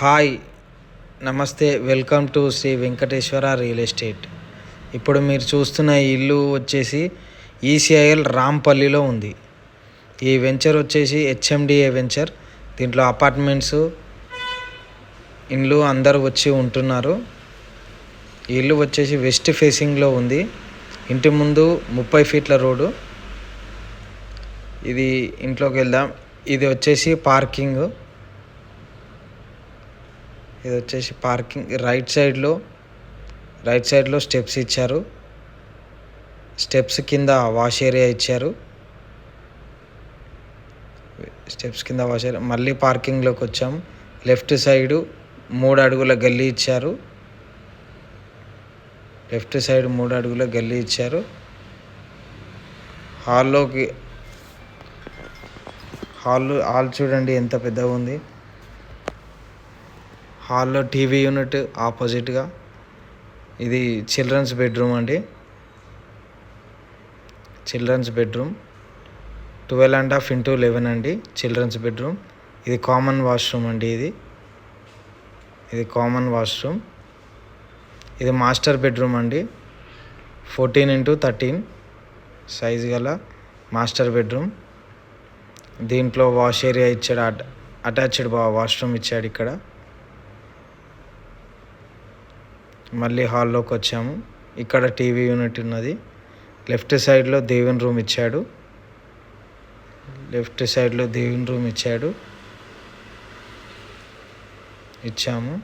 Hi, నమస్తే, welcome to Shri Venkateswara real estate. ఇప్పుడు మీరు చూస్తున్న ఈ ఇల్లు వచ్చేసి ఈసీఐఎల్ రాంపల్లిలో ఉంది. ఈ వెంచర్ వచ్చేసి హెచ్ఎండిఏ వెంచర్. దీంట్లో అపార్ట్మెంట్స్, ఇండ్లు అందరూ వచ్చి ఉంటున్నారు. ఈ ఇల్లు వచ్చేసి వెస్ట్ ఫేసింగ్లో ఉంది. ఇంటి ముందు 30 ఫీట్ల రోడ్డు. ఇది ఇంట్లోకి వెళ్దాం. ఇది వచ్చేసి పార్కింగ్. రైట్ సైడ్లో స్టెప్స్ ఇచ్చారు. స్టెప్స్ కింద వాష్ ఏరియా ఇచ్చారు. మళ్ళీ పార్కింగ్లోకి వచ్చాం. లెఫ్ట్ సైడు 3 అడుగుల గల్లీ ఇచ్చారు. హాల్ చూడండి ఎంత పెద్దగా ఉంది. హాల్లో టీవీ యూనిట్ ఆపోజిట్గా. ఇది చిల్డ్రన్స్ బెడ్రూమ్ అండి. 12.5 x 11 అండి చిల్డ్రన్స్ బెడ్రూమ్. ఇది కామన్ వాష్రూమ్ అండి. ఇది కామన్ వాష్రూమ్. ఇది మాస్టర్ బెడ్రూమ్ అండి. 14 x 13 సైజు గల మాస్టర్ బెడ్రూమ్. దీంట్లో వాష్ ఏరియా ఇచ్చాడు. అటాచ్డ్ వాష్రూమ్ ఇచ్చాడు ఇక్కడ. మళ్ళీ హాల్లోకి వచ్చాము. ఇక్కడ టీవీ యూనిట్ ఉన్నది. లెఫ్ట్ సైడ్లో దేవుని రూమ్ ఇచ్చాము.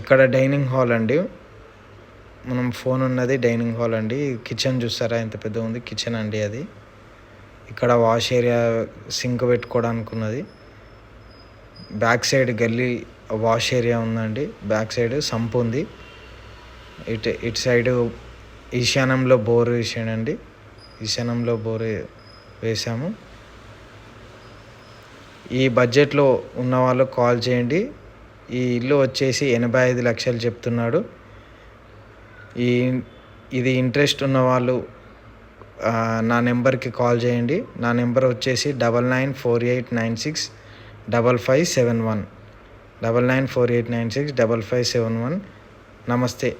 ఇక్కడ డైనింగ్ హాల్ అండి. మనం ఫోన్ ఉన్నది డైనింగ్ హాల్ అండి. కిచెన్ చూస్తారా ఎంత పెద్దగా ఉంది. కిచెన్ అండి అది. ఇక్కడ వాష్ ఏరియా, సింక్ పెట్టుకోవడానికి ఉన్నది. బ్యాక్ సైడ్ గల్లీ వాష్ ఏరియా ఉందండి. బ్యాక్ సైడ్ సంపు ఉంది. ఇటు సైడ్ ఈశాన్యంలో బోర్ వేసాము. ఈ బడ్జెట్లో ఉన్న వాళ్ళు కాల్ చేయండి. ఈ ఇల్లు వచ్చేసి 85 లక్షలు చెప్తున్నాడు. ఇది ఇంట్రెస్ట్ ఉన్న వాళ్ళు నా నెంబర్కి కాల్ చేయండి. నా నెంబర్ వచ్చేసి 9948965571. 9948965571. నమస్తే.